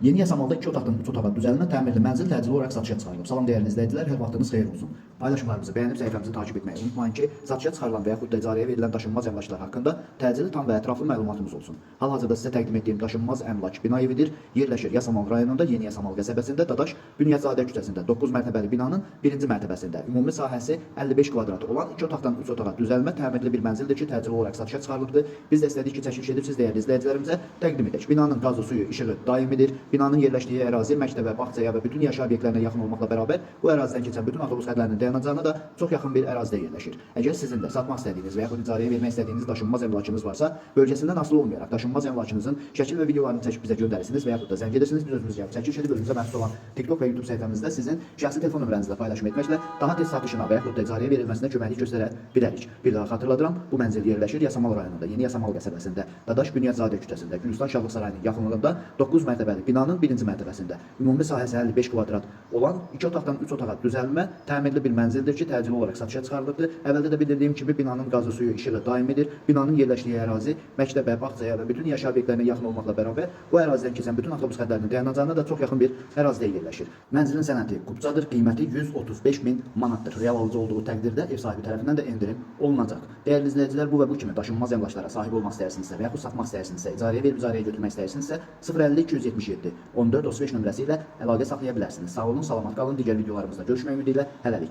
Yeni yasamalda 2 otaqdan 3 otağa düzəlmə təmirli mənzil təcili olaraq satışa çıxarılıb. Salam dəyərli izləyicilər, hər vaxtınız xeyir olsun. Paylaşımlarımızı bəyənib səhifəmizi takip etməyi unutmayın ki, satışa çıxarılan və yaxud da icarəyə verilən daşınmaz əmlaklar haqqında təcili, tam və ətraflı məlumatımız olsun. Hal-hazırda sizə təqdim etdiyim daşınmaz əmlak bina evidir. Yerləşir Yasamal rayonunda, Yeni Yasamal qəsəbəsində, Dadaş Bünyadzadə küçəsində 9 mərtəbəli binanın 1-ci mərtəbəsində. Ümumi sahəsi 55 kvadrat olan 2 otaqdan 3 otağa düzəlmə təmirli bir mənzildir ki, təcili olaraq satışa çıxarılıbdır. Biz də istədik ki, çəkiliş edib siz dəyərli izləyicilərimizə təqdim edək. Binanın qazı, suyu, işığı daimidir. Binanın yerləşdiyi ərazi məktəbə, bağçaya və bütün yaşayış obyektlərinə yaxın olmaqla bərabər bu ərazidən keçən bütün avtobus xətlərinin dayanacağına da çox yaxın bir ərazidə yerləşir. Əgər sizin də satmaq istədiyiniz və yaxud icarəyə vermək istədiyiniz daşınmaz əmlakınız varsa, bölgəsindən asılı olmayaraq daşınmaz əmlakınızın şəkil və videolarını çəkib bizə göndərirsiniz və yaxud da zəng edirsiniz, biz özümüz gəlib çəkiliş edib özünüzə məxsus olan TikTok və YouTube səhifəmizdə sizin şəxsi telefon nömrənizlə paylaşım etməklə daha tez satışına və yaxud da icarəyə verilməsinə köməklik göstərə bilərik. Bir daha xatırladıram, bu mənzil yerləşir Yasamal rayonunda, Yeni Yasamal qəsəbəsində, Dadaş Bünyadzadə küçəsində, Gülüstan Şahlıq sarayının yaxınlığında 9 mərtəbəli binanın 1-ci mərtəbəsində. Ümumi sahəsi 55 kvadrat olan 2 otaqdan 3 otağa düzəlmə təmirli bir mənzildir ki, təcili olaraq satışa çıxarılıbdır. Əvvəldə də bildirdiyim kimi binanın qazı, suyu, işığı daimidir. Binanın yerləşdiyi ərazi məktəbə, bağçaya və bütün yaşayış obyektlərinə yaxın olmaqla bərabər bu ərazidən keçən bütün avtobus xətlərinin dayanacağına da çox yaxın bir ərazidə yerləşir. Mənzilin sənədi qubcadır, qiyməti 135 min manatdır. Real alıcı olduğu təqdirdə ev sahibi tərəfindən də endirim olunacaq. Dəyərli izləyicilər, bu və bu kimi daşınmaz əmlaklara sahib olmaq istəyirsinizsə və yaxud satmaq istəyirsinizsə, icarəyə verib icarəyə götürmək istəyirsinizsə 050 277 14 35 nömrəsi ilə əlaqə saxlaya bilərsiniz. Sağ olun, salamat qalın. Digər videolarımızda görüşmək ümidi ilə hələlik.